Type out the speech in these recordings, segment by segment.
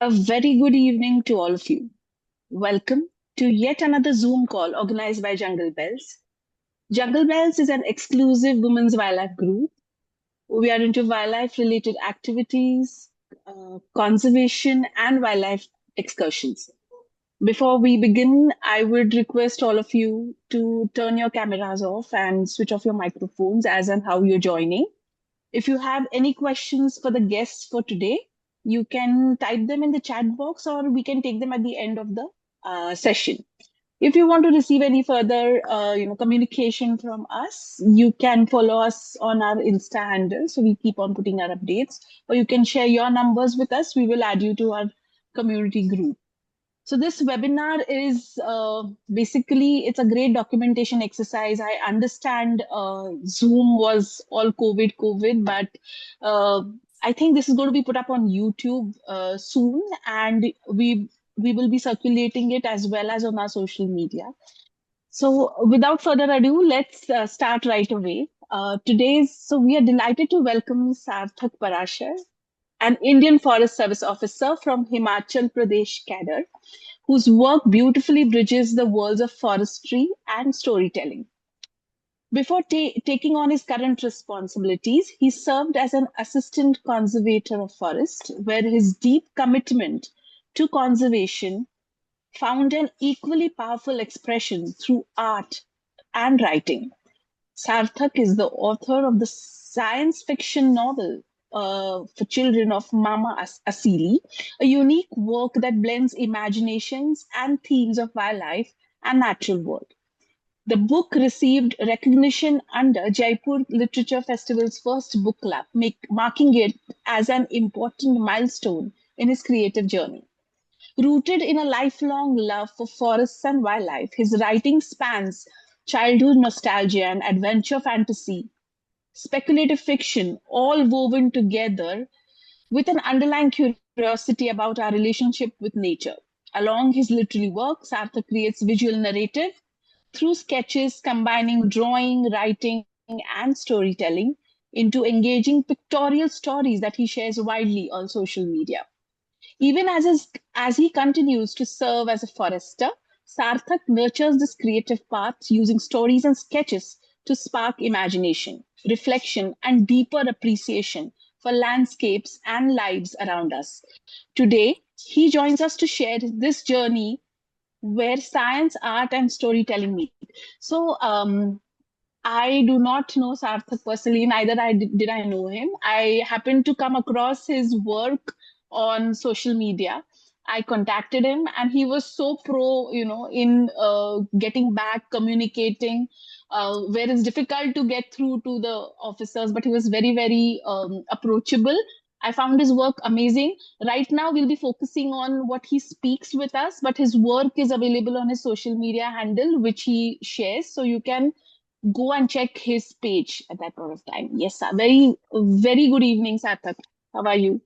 A very good evening to all of you. Welcome to yet another Zoom call organized by Jungle Bells. Jungle Bells is an exclusive women's wildlife group. We are into wildlife related activities, conservation, and wildlife excursions. Before we begin, I would request all of you to turn your cameras off and switch off your microphones as and how you're joining. If you have any questions for the guests for today, you can type them in the chat box or we can take them at the end of the session. If you want to receive any further communication from us, you can follow us on our Insta handle. So we keep on putting our updates, or you can share your numbers with us. We will add you to our community group. So this webinar is basically, it's a great documentation exercise. I understand Zoom was all COVID, but uh, I think this is going to be put up on YouTube soon, and we will be circulating it as well as on our social media. So without further ado, let's start right away. So we are delighted to welcome Sarthak Parashar, an Indian Forest Service officer from Himachal Pradesh cadre whose work beautifully bridges the worlds of forestry and storytelling. Before taking on his current responsibilities, he served as an assistant conservator of forest, where his deep commitment to conservation found an equally powerful expression through art and writing. Sarthak is the author of the science fiction novel for children of Mama Asili, a unique work that blends imaginations and themes of wildlife and natural world. The book received recognition under Jaipur Literature Festival's first book club, marking it as an important milestone in his creative journey. Rooted in a lifelong love for forests and wildlife, his writing spans childhood nostalgia and adventure fantasy, speculative fiction, all woven together with an underlying curiosity about our relationship with nature. Along his literary work, Sarthak creates visual narrative through sketches combining drawing, writing, and storytelling into engaging pictorial stories that he shares widely on social media. Even as he continues to serve as a forester, Sarthak nurtures this creative path using stories and sketches to spark imagination, reflection, and deeper appreciation for landscapes and lives around us. Today, he joins us to share this journey where science, art, and storytelling meet. So, I do not know Sarthak personally, neither did I know him. I happened to come across his work on social media. I contacted him and he was so pro, in getting back, communicating, where it's difficult to get through to the officers, but he was very, very approachable. I found his work amazing. Right now, we'll be focusing on what he speaks with us, but his work is available on his social media handle, which he shares. So you can go and check his page at that point of time. Yes, sir. Very, very good evening, Sarthak. How are you?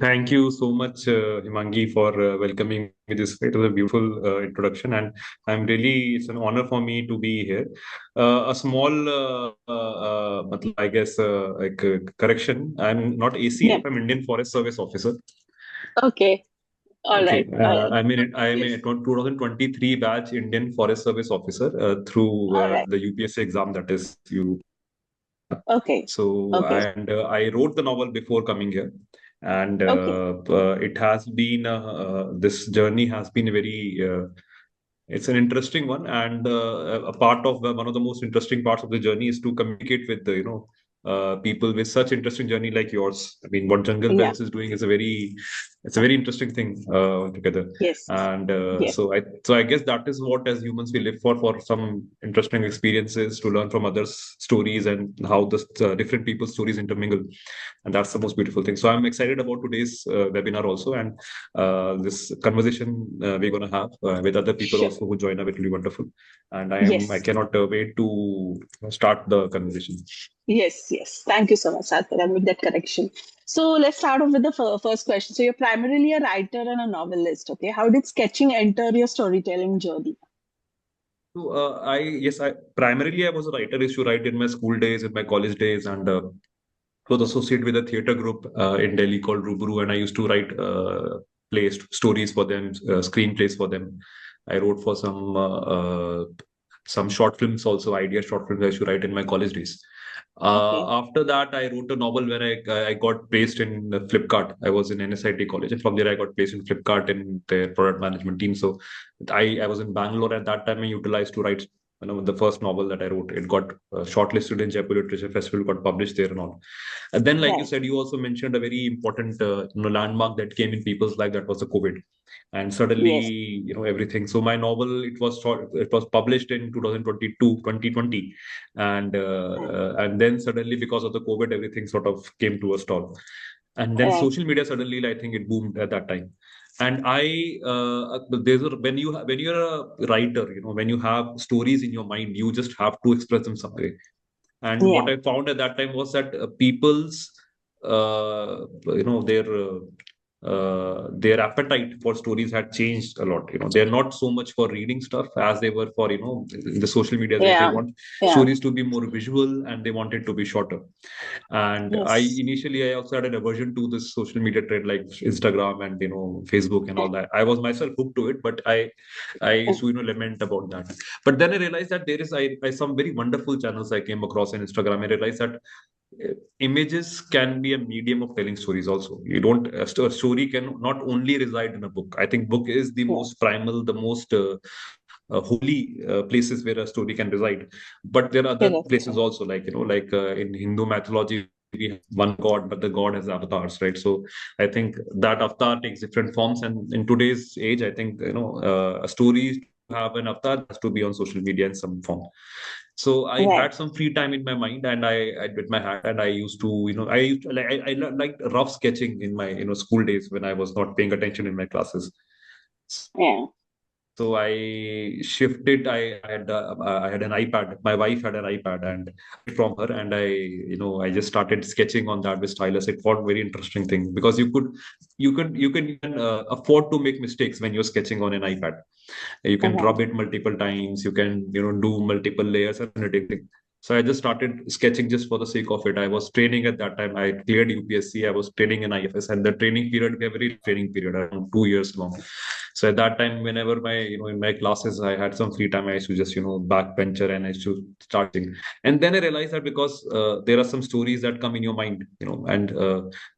Thank you so much, Himangi, for welcoming me this way. It was a beautiful introduction, and it's an honor for me to be here. A small, I guess, correction. I'm not Yeah. ACF. I'm Indian Forest Service officer. Okay. All Okay, right. All right. I'm Yes. a 2023 batch Indian Forest Service officer through All right. the UPSC exam that is you. Okay. So, Okay. and I wrote the novel before coming here, and Okay. it has been this journey has been very. It's an interesting one, and a part of one of the most interesting parts of the journey is to communicate with the people with such interesting journey like yours. I mean, what Jungle Yeah. Bells is doing is it's a very interesting thing together, Yes. and Yes. so I guess that is what as humans we live for some interesting experiences to learn from others' stories and how the different people's stories intermingle, and that's the most beautiful thing. So I'm excited about today's webinar also, and this conversation we're going to have with other people Sure. also who join us. It will be wonderful, and I Yes. cannot wait to start the conversation. Yes. Yes. Thank you so much, Sarthak. I'll make that correction. So let's start off with the first question. So you're primarily a writer and a novelist. Okay. How did sketching enter your storytelling journey? So I primarily I was a writer. I used to write in my school days, in my college days, and was associated with a theater group in Delhi called Rubru, and I used to write stories for them, screenplays for them. I wrote for some short films also, idea short films I used to write in my college days. Okay. After that, I wrote a novel where I got placed in Flipkart. I was in NSIT college, and from there I got placed in Flipkart in their product management team. So I was in Bangalore at that time. I utilized to write the first novel that I wrote. It got shortlisted in Jaipur Literature Festival, got published there and all. And then, like you Right. said, you also mentioned a very important landmark that came in people's life. That was the COVID, and suddenly Yes. everything. So my novel, it was published in 2020, and then suddenly because of the COVID, everything sort of came to a stall. And then Right. social media suddenly, I think it boomed at that time. And when you're a writer, when you have stories in your mind, you just have to express them some way. And what Yeah. I found at that time was that people's, their their appetite for stories had changed a lot. They're not so much for reading stuff as they were for, in the social media age. They Yeah. want Yeah. stories to be more visual, and they want it to be shorter. And Yes. I also had an aversion to this social media trend like Instagram and Facebook and all that. I was myself hooked to it, but I used to lament about that. But then I realized that there is I some very wonderful channels I came across on Instagram. I realized that images can be a medium of telling stories also. You don't a story can not only reside in a book. I think book is the most Yes. primal, the most holy places where a story can reside. But there are other Correct. places also, like in Hindu mythology, we have one god, but the god has avatars, right? So I think that avatar takes different forms, and in today's age, I think a story to have an avatar has to be on social media in some form. So I Right. had some free time in my mind, and I did my hand, and I used to, I used to, like I liked rough sketching in my school days when I was not paying attention in my classes. Yeah. So I shifted. I had an iPad. My wife had an iPad, and from her, and I just started sketching on that with stylus. It was very interesting thing because you can even afford to make mistakes when you're sketching on an iPad. You can Right. rub it multiple times. You can do multiple layers and everything. So I just started sketching just for the sake of it. I was training at that time. I cleared UPSC. I was training in IFS, and the training period, every training period, around 2 years long. So at that time, whenever in my classes, I had some free time, I used to just, backbencher, and I used to start singing. And then I realized that because there are some stories that come in your mind, and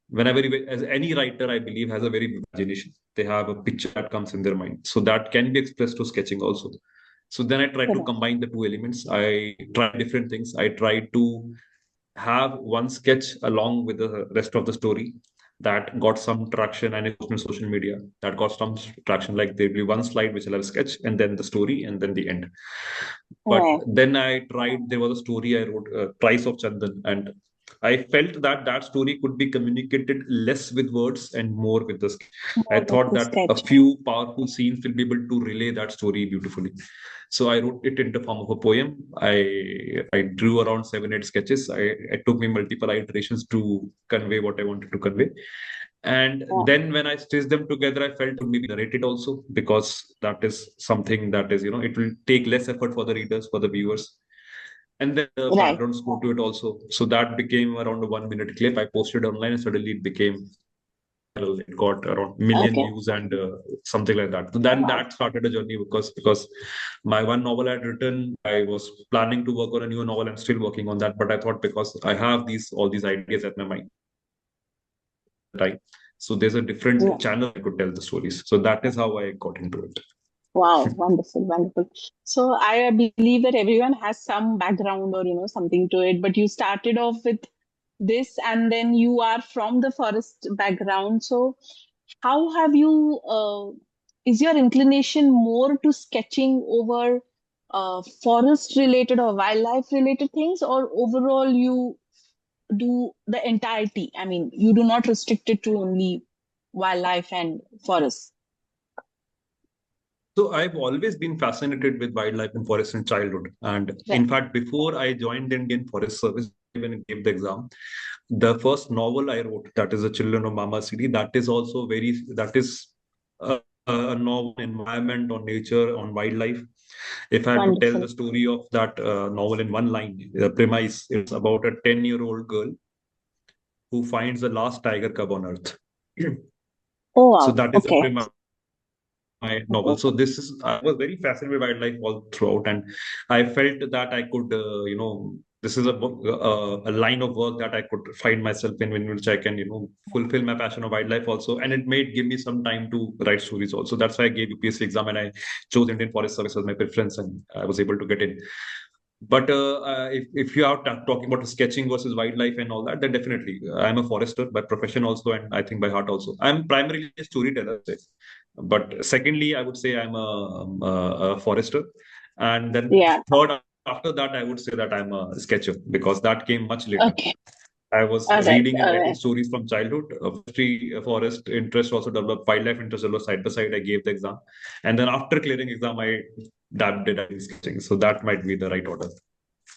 whenever as any writer, I believe, has a very vivid imagination. They have a picture that comes in their mind. So that can be expressed to sketching also. So then I tried to Correct. combine the two elements. I tried different things. I tried to have one sketch along with the rest of the story that got some traction, and it was on social media that got some traction. Like there'll be one slide which will have a sketch, and then the story, and then the end. But Right. then I tried, there was a story I wrote, Price of Chandan, and I felt that that story could be communicated less with words and more with the sketch. I More with thought the that a sketch. few powerful scenes will be able to relay that story beautifully. So I wrote it in the form of a poem. I drew around 7 8 sketches. It took me multiple iterations to convey what I wanted to convey. And Yeah. then when I stitched them together, I felt to maybe narrate it also, because that is something that is, it will take less effort for the readers, for the viewers. And then the Right. background score to it also. So that became around a 1 minute clip. I posted online, and suddenly it became viral. It got around million Okay. views and something like that. So Oh, then wow. that started a journey, because my one novel I had written, I was planning to work on a new novel. I'm still working on that, but I thought because I have all these ideas at my mind, right? So there's a different Yeah. channel I could tell the stories. So that is how I got into it. Wow. Wonderful. Wonderful. So I believe that everyone has some background or, something to it, but you started off with this and then you are from the forest background. So how have you, is your inclination more to sketching over forest related or wildlife related things, or overall you do the entirety? I mean, you do not restrict it to only wildlife and forests. So I've always been fascinated with wildlife and forest in childhood. And in Right. fact, before I joined the Indian Forest Service, when I gave the exam, the first novel I wrote, that is The Children of Mama Asili, that is a novel on environment, on nature, on wildlife. If I have to tell the Wonderful. story of that novel in one line, the premise is about a 10-year-old girl who finds the last tiger cub on Earth. Oh, So wow. that is Okay. my novel. So this is I was very fascinated by wildlife all throughout, and I felt that I could, this is a line of work that I could find myself in which I can, fulfill my passion of wildlife also, and it made give me some time to write stories also. That's why I gave UPSC exam and I chose Indian Forest Service as my preference, and I was able to get in. But if you are talking about sketching versus wildlife and all that, then definitely I'm a forester by profession also, and I think by heart also. I'm primarily a storyteller, but secondly, I would say I'm a forester, and then Yeah. third after that, I would say that I'm a sketcher because that came much later. Okay. I was All right. reading and All writing right. stories from childhood. Forest interest also developed, wildlife interest developed side by side. I gave the exam, and then after clearing exam, I dabbed it in sketching. So that might be the right order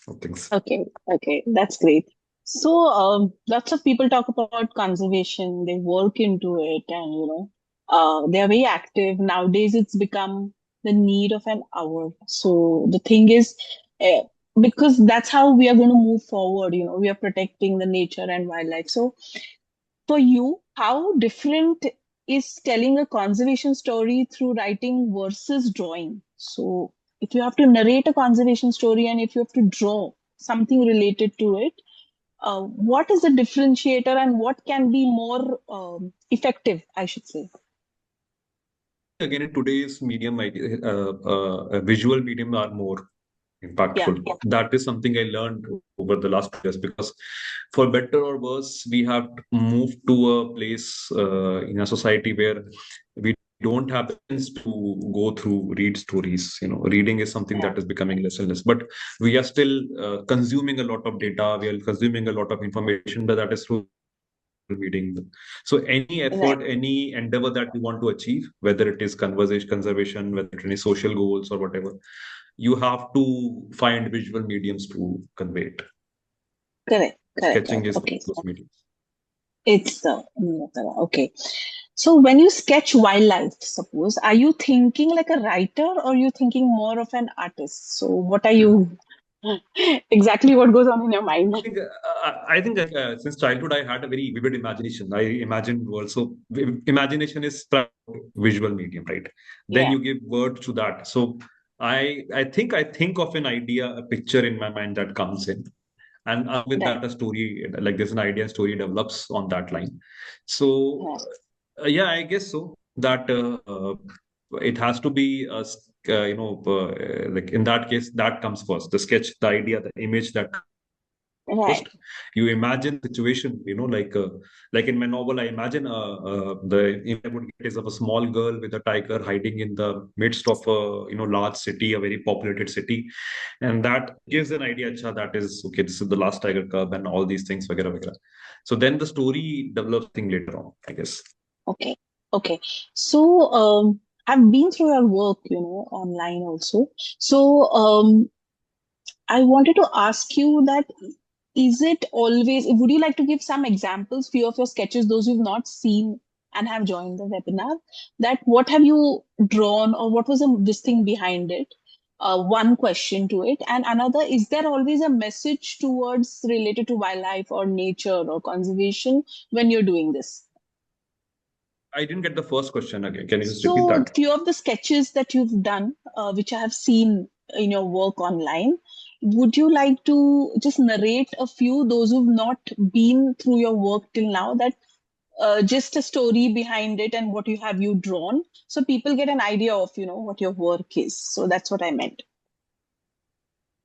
of things. Okay, okay, that's great. So, lots of people talk about conservation, they work into it, and they are very active. Nowadays, it's become the need of an hour. So, the thing is, uh, because that's how we are going to move forward, we are protecting the nature and wildlife. So, for you, how different is telling a conservation story through writing versus drawing? So, if you have to narrate a conservation story and if you have to draw something related to it, what is the differentiator and what can be more effective, I should say? Again, in today's medium, visual medium are more Yeah, impactful. That is something I learned over the last years because, for better or worse, we have moved to a place in a society where we don't have the chance to go through read stories. Reading is something yeah, that is becoming less and less, but we are still consuming a lot of data. We are consuming a lot of information, but that is through reading. So any right. effort, any endeavor that you want to achieve, whether it is conversation, conservation, whether it is any social goals or whatever, you have to find visual mediums to convey it. Correct, correct, Sketching correct. is one Okay, of those mediums. it's okay. So when you sketch wildlife, suppose, are you thinking like a writer or you thinking more of an artist? So what are you exactly what goes on in your mind? Since childhood I had a very vivid imagination. I imagined worlds. So imagination is visual medium, right? Then Yeah, you give words to that. So I think of an idea, a picture in my mind that comes in, and with right, that a story, like there's an idea, story develops on that line. So right, yeah, I guess so that it has to be like in that case that comes first, the sketch, the idea, the image that right, first. You imagine situation, like in my novel I imagine the image I would get is of a small girl with a tiger hiding in the midst of a large city, a very populated city, and that gives an idea, acha, that is okay, this is the last tiger cub and all these things, vagara, vagara. So then the story develops thing later on, I guess. okay, okay. So I've been through your work, online also. So I wanted to ask you that is it always, would you like to give some examples, few of your sketches, those who've not seen and have joined the webinar, that what have you drawn or what was this thing behind it? One question to it. And another, is there always a message towards related to wildlife or nature or conservation when you're doing this? I didn't get the first question again. Can you just repeat So, that? few of the sketches that you've done, which I have seen in your work online, would you like to just narrate a few, those who've not been through your work till now, that just a story behind it and what you drawn, so people get an idea of, what your work is. So that's what I meant.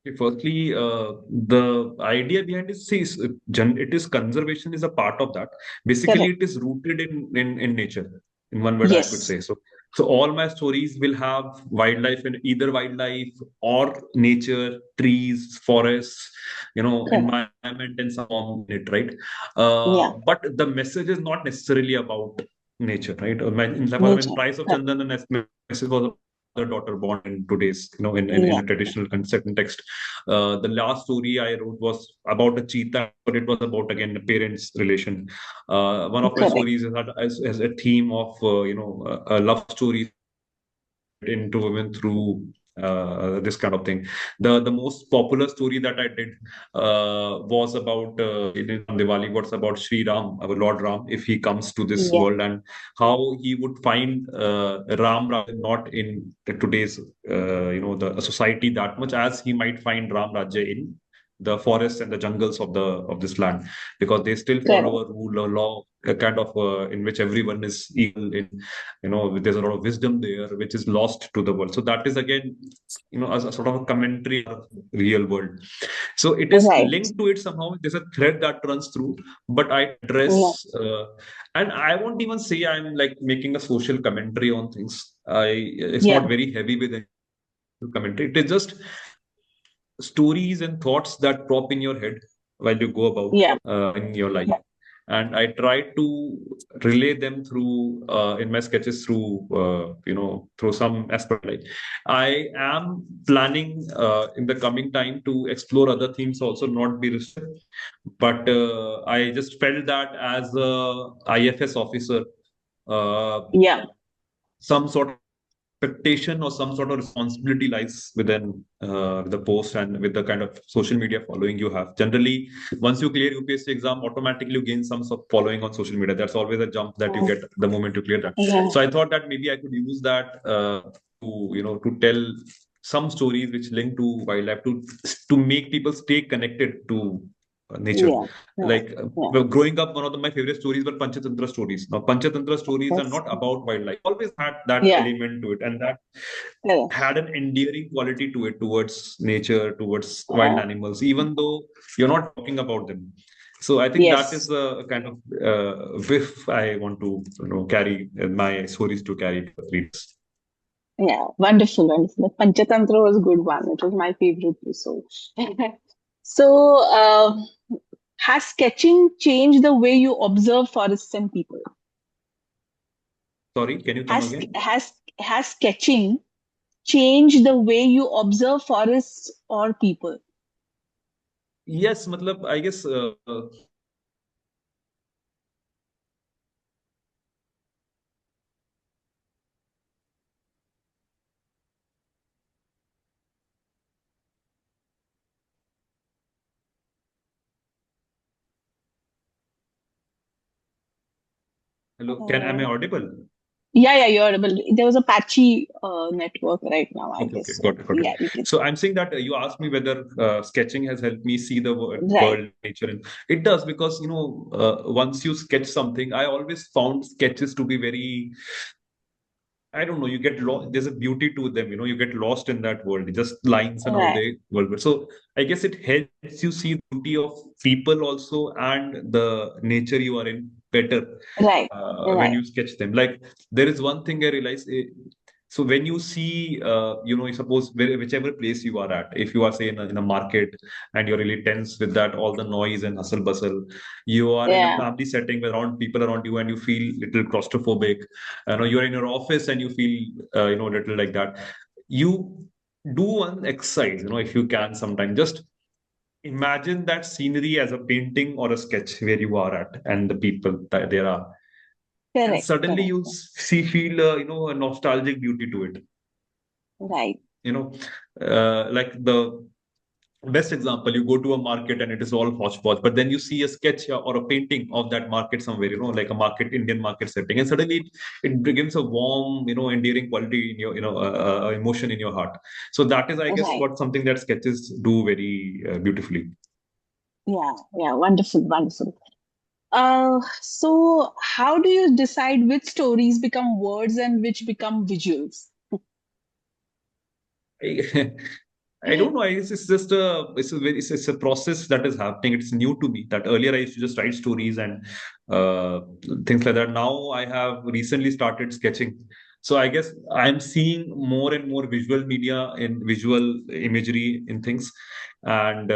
Okay, firstly, the idea behind it, see, it is conservation is a part of that. Basically, Correct. it is rooted in nature. In one word, I could Yes. say so. So all my stories will have wildlife in either wildlife or nature, trees, forests, Correct. environment and so on in it, right? Yeah. But the message is not necessarily about nature, right? In Nature. Price of Correct. Chandan, the message was the daughter born in today's, in Yeah. a traditional concept and text. The last story I wrote was about a cheetah, but it was about again the parents' relation. One of my Correct. stories has a theme of a love story into women through this kind of thing. The most popular story that I did was about on Diwali. What's about Sri Ram, our Lord Ram, if he comes to this Yeah. world, and how he would find Ram Rajya not in today's the society that much as he might find Ram Rajya in the forests and the jungles of this land, because they still follow Correct. a rule, a law, a kind of in which everyone is equal. In there's a lot of wisdom there which is lost to the world. So that is again as a sort of a commentary of real world. So it is Right. linked to it somehow. There's a thread that runs through, but I Yeah. address, and I won't even say I'm like making a social commentary on things. It's Yeah. not very heavy with any commentary. It is just stories and thoughts that prop in your head while you go about Yeah. in your life. And I try to relay them through in my sketches through through some aspect. Like I am planning in the coming time to explore other themes also, not be restricted. But I just felt that as a IFS officer, uh, Yeah. some sort of expectation or some sort of responsibility lies within the post and with the kind of social media following you have. Generally, once you clear UPSC exam, automatically you gain some sort of following on social media. That's always a jump that you Mm. get the moment you clear that. Yeah. So I thought that maybe I could use that to tell some stories which link to wildlife to make people stay connected to nature. Yeah. Yeah. Like Yeah. well, growing up, one of my favorite stories were Panchatantra stories. Now, Panchatantra stories are Yes. not about wildlife. Always had that Yeah. element to it, and that Yeah. had an endearing quality to it towards nature, towards wild Yeah. animals, even though you're not talking about them. So I think that is Yes. a kind of whiff I want to carry my stories to carry to readers. Yeah. Wonderful. Wonderful. The Panchatantra was a good one. It was my favorite too. So, so has sketching changed the way you observe forests and people? Sorry, can you come Has again? has sketching changed the way you observe forests or people? Yes, matlab, I guess. Hello, am I Uh, audible? yeah, yeah, you're able. There was a patchy network right now, I Okay, okay, guess. So, got it, got it. yeah, you can. So I'm saying that you asked me whether sketching has helped me see the Right, world, nature, and it does because once you sketch something, I always found sketches to be very. I don't know. You get lost. There's a beauty to them. You get lost in that world. Just lines and how right, they work. So I guess it helps you see the beauty of people also and the nature you are in better right, when right, you sketch them. Like there is one thing I realize. So when you see, suppose whichever place you are at, if you are say in a market and you're really tense with that all the noise and hustle bustle, you are in a yeah, family setting with around people around you and you feel little claustrophobic. You're in your office and you feel little like that. You do one exercise, if you can sometime just imagine that scenery as a painting or a sketch where you are at and the people that there are, and correct, suddenly correct, you see feel a nostalgic beauty to it. right, you know like the best example, you go to a market and it is all hodgepodge, but then you see a sketch or a painting of that market somewhere, like a market, Indian market setting, and suddenly it brings a warm, endearing quality in your, emotion in your heart. So that is, I guess, right. what something that sketches do very beautifully. Yeah, yeah, wonderful, wonderful. So how do you decide which stories become words and which become visuals? I, I don't know. It's just it's a process that is happening. It's new to me. That earlier I used to just write stories and uh, things like that. Now I have recently started sketching. So I guess I'm seeing more and more visual media and visual imagery in things. And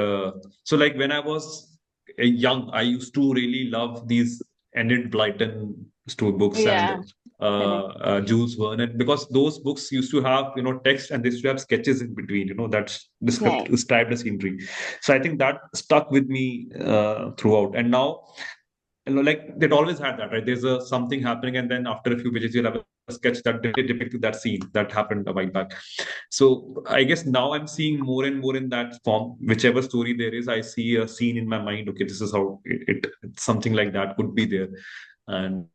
so like when I was young, I used to really love these Enid Blyton storybooks and Yeah, correct. Jules Verne, and because those books used to have text and they used to have sketches in between, that's Right, described the scenery. So I think that stuck with me throughout. And now, like they'd always had that, right? There's a something happening, and then after a few pages, you'll have sketch that depicted that scene that happened a while back. So I guess now I'm seeing more and more in that form. Whichever story there is, I see a scene in my mind. Okay, this is how something like that could be there, and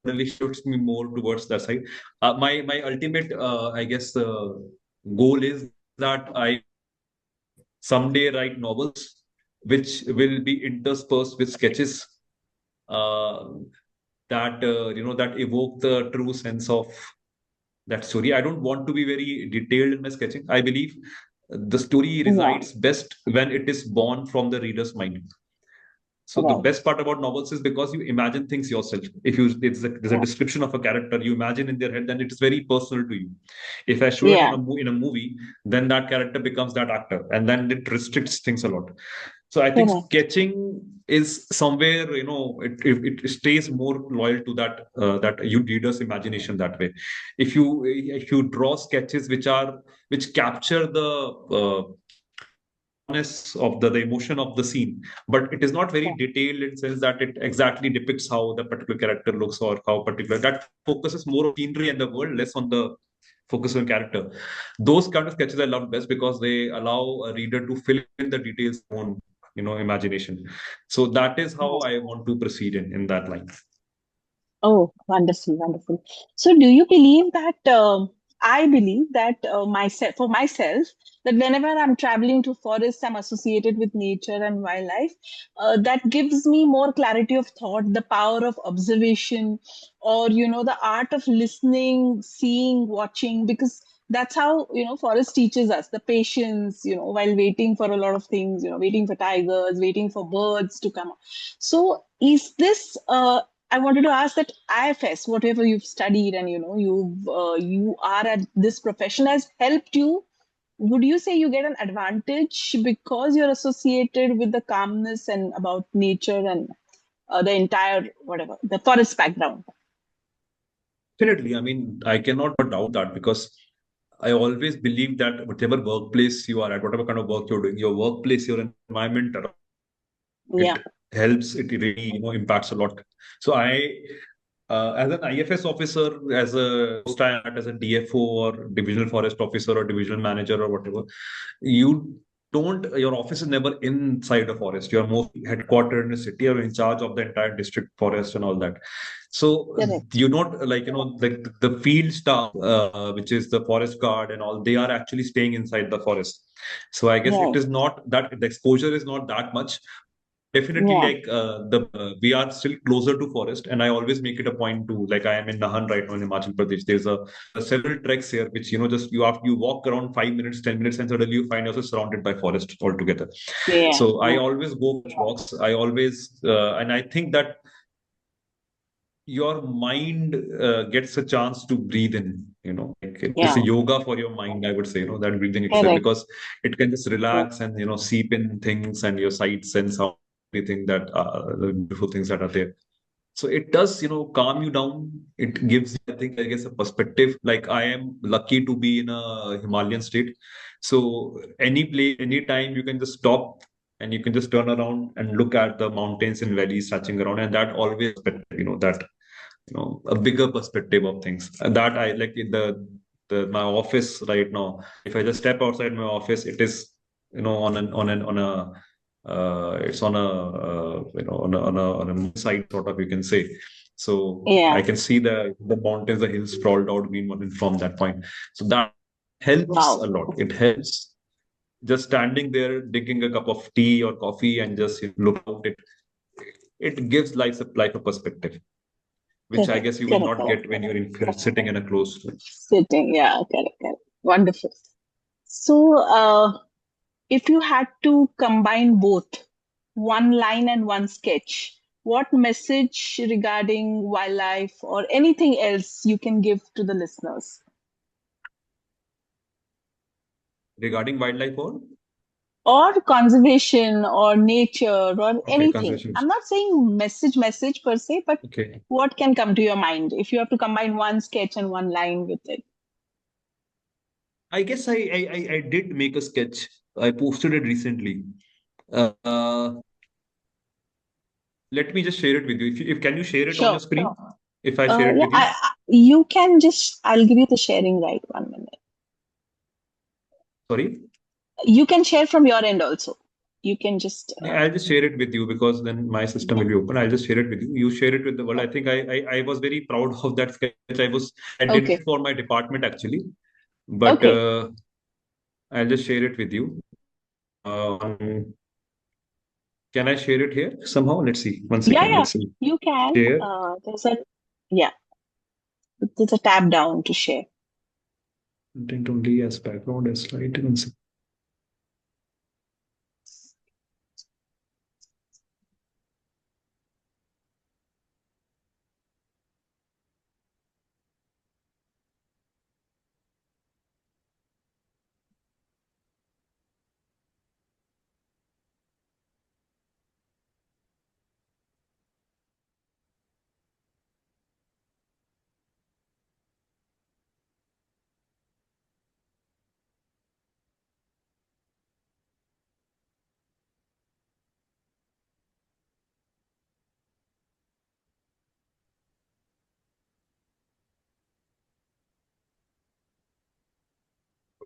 really shifts me more towards that side. My ultimate, I guess, goal is that I someday write novels which will be interspersed with sketches uh, that that evoke the true sense of that story. I don't want to be very detailed in my sketching. I believe the story Yeah. resides best when it is born from the reader's mind. So the Right. best part about novels is because you imagine things yourself. If you there's a Yeah. description of a character you imagine in their head, then it is very personal to you. If I show it on Yeah. in a movie, then that character becomes that actor, and then it restricts things a lot. So I think Correct. sketching is somewhere, it stays more loyal to that you reader's imagination that way. If you draw sketches which capture the of the emotion of the scene, but it is not very Yeah. detailed in the sense that it exactly depicts how the particular character looks or how particular that focuses more on scenery and the world, less on the focus on character. Those kind of sketches I love best because they allow a reader to fill in the details on imagination. So that is how I want to proceed in that line. Oh, wonderful, wonderful. So, do you believe that? I believe that myself, for myself, that whenever I'm traveling to forests, I'm associated with nature and wildlife. That gives me more clarity of thought, the power of observation, or the art of listening, seeing, watching. Because that's how forest teaches us the patience. While waiting for a lot of things, waiting for tigers, waiting for birds to come. So, is this? I wanted to ask that IFS, whatever you've studied and you are at this profession, has helped you. Would you say you get an advantage because you're associated with the calmness and about nature and the entire whatever the forest background? Definitely, I mean, I cannot doubt that because I always believe that whatever workplace you are at, whatever kind of work you're doing, your workplace, your environment, Yeah, it helps. It really impacts a lot. So as an IFS officer, as a post I am at, as a DFO or divisional forest officer or divisional manager or whatever, you don't your office is never inside a forest. You are mostly headquartered in a city or in charge of the entire district forest and all that. So correct. you don't like the field staff, which is the forest guard and all, they are actually staying inside the forest. So I guess it Right. is not that the exposure is not that much. Definitely, Yeah, like the we are still closer to forest, and I always make it a point to, like, I am in Nahan right now in Himachal Pradesh. There's several treks here, which just you walk around 5 minutes, 10 minutes, and suddenly you find yourself surrounded by forest altogether. yeah, So I yeah, always go for walks. I always and I think that your mind gets a chance to breathe in. Like it's a yeah. yoga for your mind, I would say. That breathing exercise, Correct. because it can just Correct. relax and seep in things and your sights and sound, everything that the beautiful things that are there. So it does, calm you down. It gives you, I guess, a perspective. Like, I am lucky to be in a Himalayan state. So any place, any time, you can just stop and you can just turn around and look at the mountains and valleys stretching around, and that always, that a bigger perspective of things. And that I like in the my office right now. If I just step outside my office, it is on a it's on a on a side, sort of, you can say. So I Yeah. can see the mountains, the hills sprawled out green from that point. So that helps a Wow. lot. It helps just standing there, drinking a cup of tea or coffee, and just look out. It gives life a perspective, which I Correct. guess you will Correct. not Correct. get when you're sitting in a closed room. Sitting. Yeah. Correct. Correct. Wonderful. So, if you had to combine both, one line and one sketch, what message regarding wildlife or anything else you can give to the listeners? Regarding wildlife, or Or conservation or nature or okay, anything. conservation. I'm not saying message per se, but Okay, what can come to your mind if you have to combine one sketch and one line with it? I guess I did make a sketch. I posted it recently. Uh, Let me just share it with you. If can you share it on your Sure. screen? If I share it Yeah, with you. You can just, I'll give you the sharing right 1 minute. Sorry. You can share from your end also. You can just, I'll just share it with you because then my system yeah, will be open. I'll just share it with you. You share it with the world. I think I was very proud of that sketch. I did okay, it for my department actually, but okay. I'll just share it with you. Can I share it here somehow? Let's see. One Yeah, second. yeah, Let's see. you can. Share. Yeah, there's a tab down to share. Content only as background as slide. One second.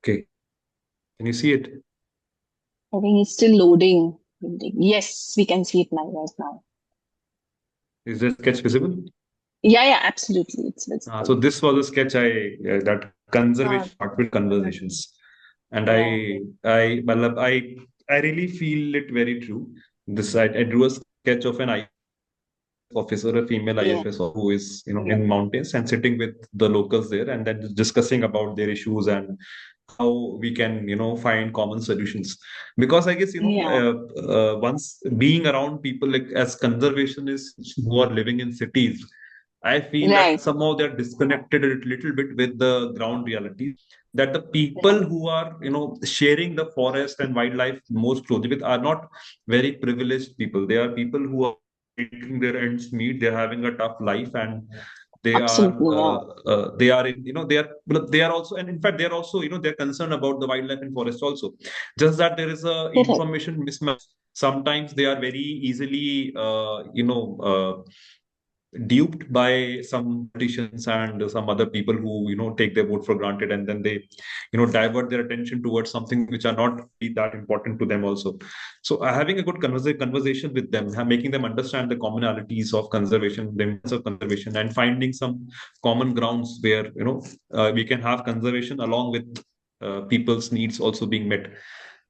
Okay. Can you see it? I think it's still loading. Yes, we can see it now, right now. Is the sketch visible? Yeah, yeah, absolutely. It's So visible. this was a sketch that Ah, conservation heartfelt conversations, and yeah, well, I really feel it very true. This I drew a sketch of an officer, a female yeah, IFS who is yeah, in mountains and sitting with the locals there, and then discussing about their issues and how we can find common solutions. Because I guess yeah. once being around people like as conservationists who are living in cities, I feel that Right, somehow they're disconnected a little bit with the ground reality. That the people right. who are, sharing the forest and wildlife most closely with are not very privileged people. They are people who are making their ends meet. They're having a tough life, and Absolutely, yeah. they are in, they are also, and in fact, they are also, they're concerned about the wildlife and forest also. Just that there is a Correct. information mismatch. Sometimes they are very easily, duped by some politicians and some other people who take their vote for granted, and then they divert their attention towards something which are not really that important to them also. So having a good conversation with them, making them understand the commonalities of conservation, the importance of conservation, and finding some common grounds where we can have conservation along with people's needs also being met.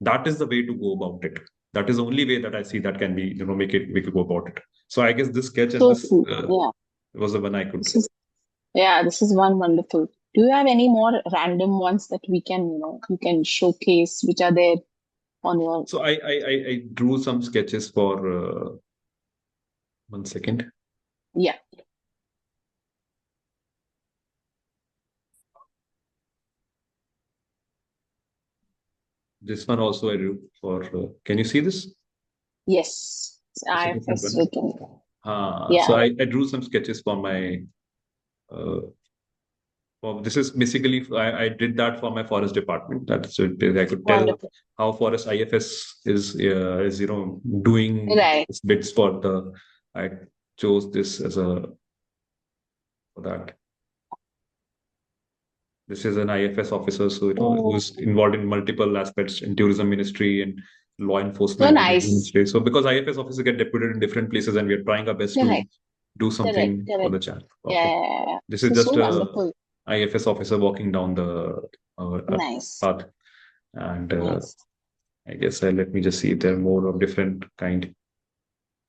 That is the way to go about it. That is the only way that I see that can be, make it we could go about it. So I guess this sketch and So this true. Yeah. was the one I could This get. is Yeah, this is one wonderful. Do you have any more random ones that we can, you can showcase which are there on your, So I drew some sketches for 1 second. yeah. This one also I drew for. Can you see this? Yes. It's a different IFS one. written. So Yeah. I drew some sketches for my. Uh, this is basically I did that for my forest department. That's so I could tell Wonderful. how forest IFS is doing Right. its bits for the. I chose this as a for that. This is an IFS officer, so Oh, who's involved in multiple aspects in tourism ministry and law so enforcement nice. ministry. So because IFS officers get deputed in different places, and we are trying our best to Correct. do Correct. something for Correct. the channel. Yeah, Okay, yeah, yeah, yeah. this is So, just so a wonderful. IFS officer walking down the Nice. path, and Nice. I guess let me just see if there are more of different kind.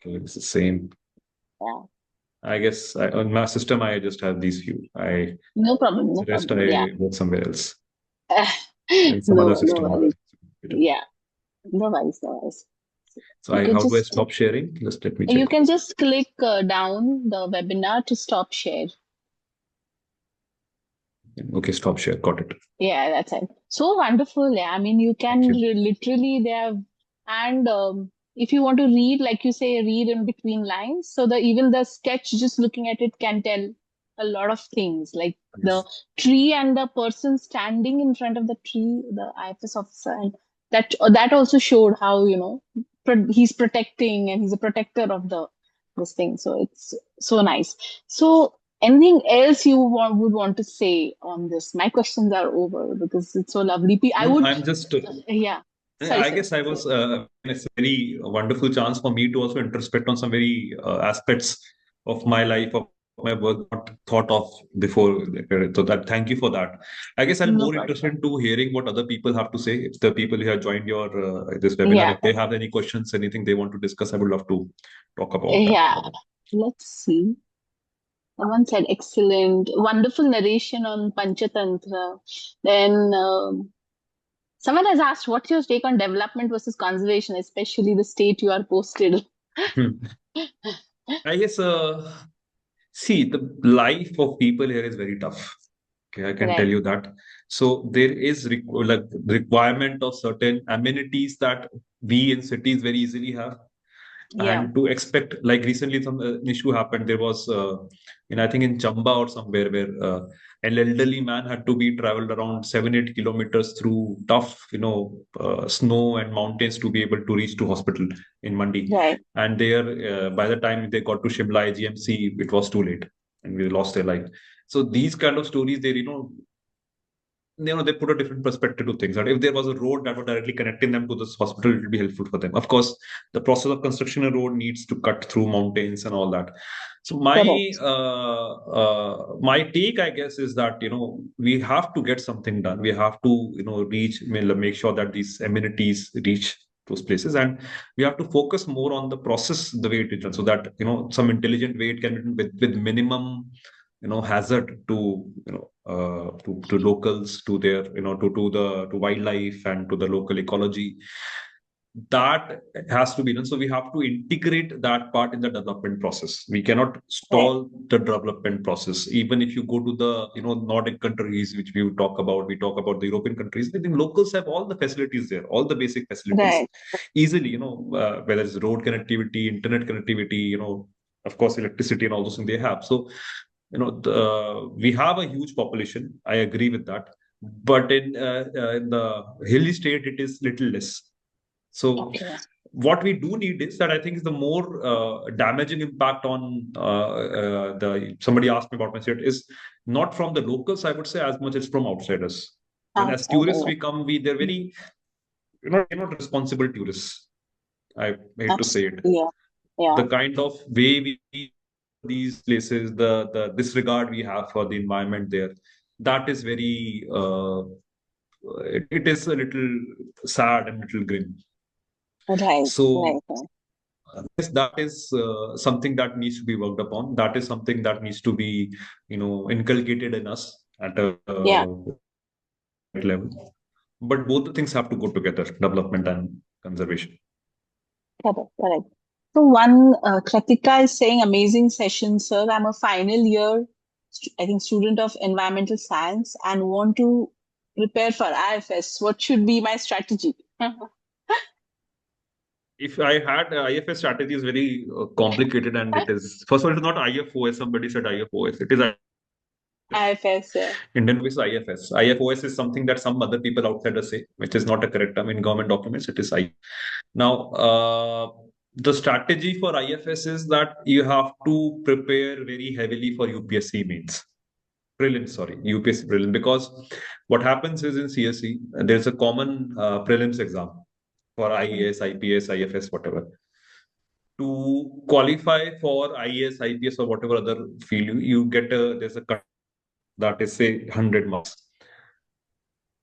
Okay, it's the same. Yeah. I guess on my system I just have these few. No problem. No The rest problem. Yeah. I work somewhere else in some other No, no system. worries. Yeah. No worries. No worries. So You can how do I just, stop sharing? Just let me check. you can just click down the webinar to stop share. Okay, stop share. Got it. Yeah, that's it. So wonderful. Yeah, I mean, you Thank can you. literally there, and if you want to read, like you say, read in between lines. So the even the sketch, just looking at it, can tell a lot of things, like the Yes. tree and the person standing in front of the tree, the IFS officer, and that also showed how he's protecting and he's a protector of the this thing. So it's so nice. So. Anything else you would want to say on this? My questions are over because it's so lovely. I No, would, I'm just yeah. Sorry, I sorry. guess I was. It's a very wonderful chance for me to also introspect on some very aspects of my life, of my work, not thought of before. So that, thank you for that. I guess I'm No more problem. interested to hearing what other people have to say. If the people who have joined your this webinar, Yeah, if they have any questions, anything they want to discuss, I would love to talk about that. yeah. Let's see. Someone said excellent, wonderful narration on Panchatantra. Then someone has asked, what's your take on development versus conservation, especially the state you are posted? Hmm. I guess see the life of people here is very tough. Okay, I can tell Right. you that. So there is like requirement of certain amenities that we in cities very easily have, Yeah. and to expect like recently some issue happened. There was in I think in Chamba or somewhere where an elderly man had to be traveled around 7-8 kilometers through tough snow and mountains to be able to reach to hospital in Mandi. Right. And there by the time they got to Shimla GMC, it was too late and we lost their life. So these kind of stories, they put a different perspective to things. And if there was a road that was directly connecting them to this hospital, it would be helpful for them. Of course, the process of construction a road needs to cut through mountains and all that. So Correct. my take, I guess, is that we have to get something done. We have to reach, make sure that these amenities reach those places, and we have to focus more on the process, the way it is done, so that some intelligent way it can be done with minimum hazard to to locals, to their to wildlife and to the local ecology. That has to be done. So we have to integrate that part in the development process. We cannot Right. stall the development process. Even if you go to the Nordic countries, which we talk about the European countries. I think locals have all the facilities there, all the basic facilities Right. easily. Whether it's road connectivity, internet connectivity, of course electricity and all those things they have. So we have a huge population. I agree with that, but in the hilly state, it is little less. So Okay. what we do need is that I think is the more damaging impact on the. Somebody asked me about my state is not from the locals, I would say, as much as from outsiders. When as Outside. tourists we come, they're very they're not responsible tourists. I hate to say it. Absolutely. Yeah. Yeah. The kind of way we these places, the disregard we have for the environment there, that is very it is a little sad and little grim. Right. So Right. Right. yes, that is something that needs to be worked upon. That is something that needs to be inculcated in us at a Yeah. level. But both the things have to go together: development and conservation. Correct. Correct. So one, Kratika is saying, amazing session, sir. I'm a final year, I think, student of environmental science and want to prepare for IFS. What should be my strategy? If I had IFS strategy is very complicated, and it is first of all, it is not IFOS. Somebody said IFOS. It is IFS, yeah. Indian is IFS. IFOS is something that some other people outside us say, which is not a correct term in government documents. It is I. Now, the strategy for IFS is that you have to prepare very heavily for UPSC mains. Prelims, sorry, UPSC prelims. Because what happens is in CSE, there's a common prelims exam for Mm. IAS, IPS, IFS, whatever. To qualify for IAS, IPS, or whatever other field, you get there's a cut that is say 100 marks.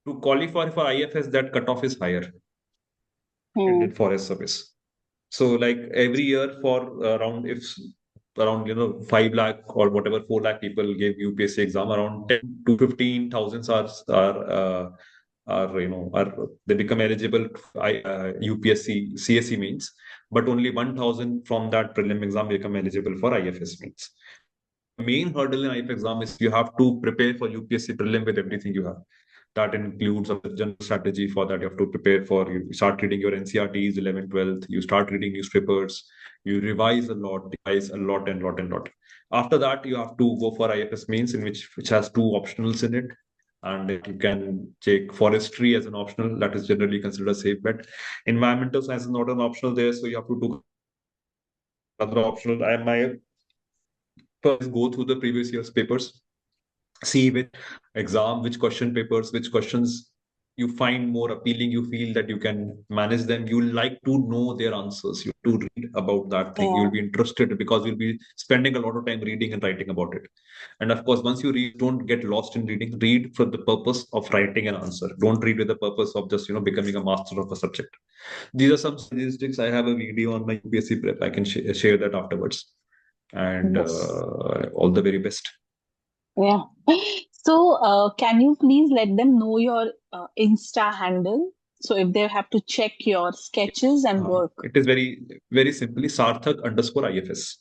To qualify for IFS, that cutoff is higher in Hmm. forest service. So like every year for around if around 5 lakh or whatever 4 lakh people gave UPSC exam, around 10 to 15,000 are are they become eligible UPSC CSE means, but only 1,000 from that prelim exam become eligible for IFS means. Main hurdle in IFS exam is you have to prepare for UPSC prelim with everything you have. That includes a general strategy for that. You have to prepare for, you start reading your NCRTs, 11th, 12th, you start reading newspapers, you revise a lot and lot and lot. After that, you have to go for IFS mains, in which has two optionals in it. And you can take forestry as an optional, that is generally considered a safe bet. Environmental science is not an optional there, so you have to do another optional. My first go through the previous year's papers, see which question papers, which questions you find more appealing, you feel that you can manage them, you like to know their answers, you to read about that thing, Yeah. you'll be interested because you'll be spending a lot of time reading and writing about it. And of course, once you read, don't get lost in reading. Read for the purpose of writing an answer. Don't read with the purpose of just becoming a master of a subject. These are some statistics. I have a video on my UPSC prep. I can share that afterwards. And Yes. all the very best. Yeah. So, can you please let them know your Insta handle? So if they have to check your sketches and work. It is very, very simply Sarthak underscore IFS.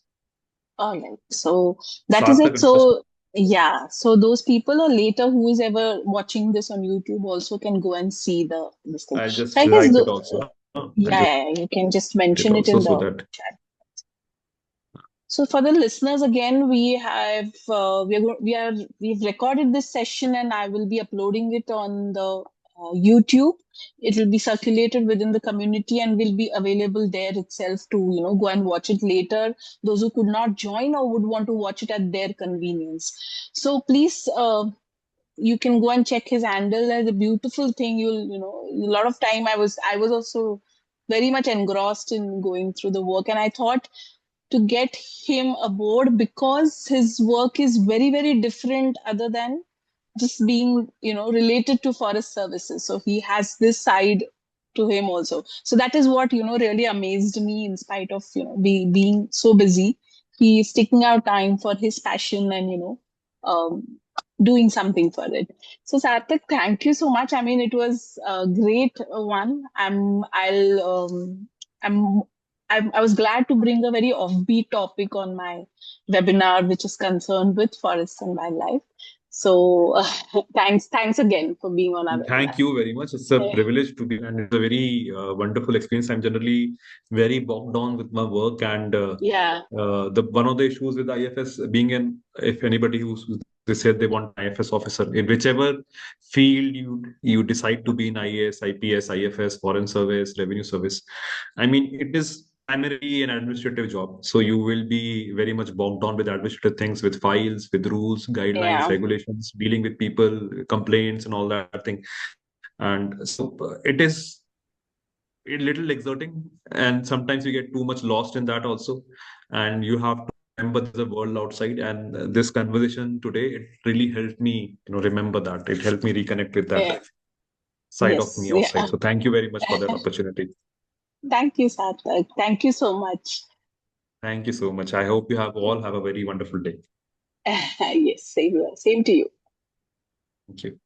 All right. So that is Sarthak it. underscore. So yeah. So those people or later who is ever watching this on YouTube also can go and see this thing. I'll So just I guess write it the also. I'll yeah, just yeah, you can just write it mention it also in so the that chat. So for the listeners again, we've recorded this session and I will be uploading it on the YouTube. It will be circulated within the community and will be available there itself to go and watch it later. Those who could not join or would want to watch it at their convenience. So please, you can go and check his handle. As a beautiful thing. A lot of time I was also very much engrossed in going through the work, and I thought to get him aboard because his work is very, very different other than just being, related to forest services. So he has this side to him also. So that is what, really amazed me in spite of, being so busy. He is taking out time for his passion and, doing something for it. So Sarthak, thank you so much. I mean, it was a great one. I'm I was glad to bring a very offbeat topic on my webinar, which is concerned with forests and wildlife. So thanks again for being on our webinar. thank you very much. It's a Eh, privilege to be, and it's a very wonderful experience. I'm generally very bogged down with my work, and Yeah, the one of the issues with IFS being in, if anybody who's they said they want IFS officer in whichever field you decide to be in, IAS, IPS, IFS, Foreign Service, Revenue Service. I mean, it is primarily an administrative job. So you will be very much bogged down with administrative things, with files, with rules, guidelines, yeah, regulations, dealing with people, complaints, and all that thing. And so it is a little exerting, and sometimes you get too much lost in that also. And you have to remember there's a world outside. And this conversation today, it really helped me, remember that. It helped me reconnect with yeah, that side of yes, me outside. yeah. So thank you very much for that opportunity. Thank you, Sarthak. Thank you so much. Thank you so much. I hope you all have a very wonderful day. Yes, same here. Same to you. Thank you.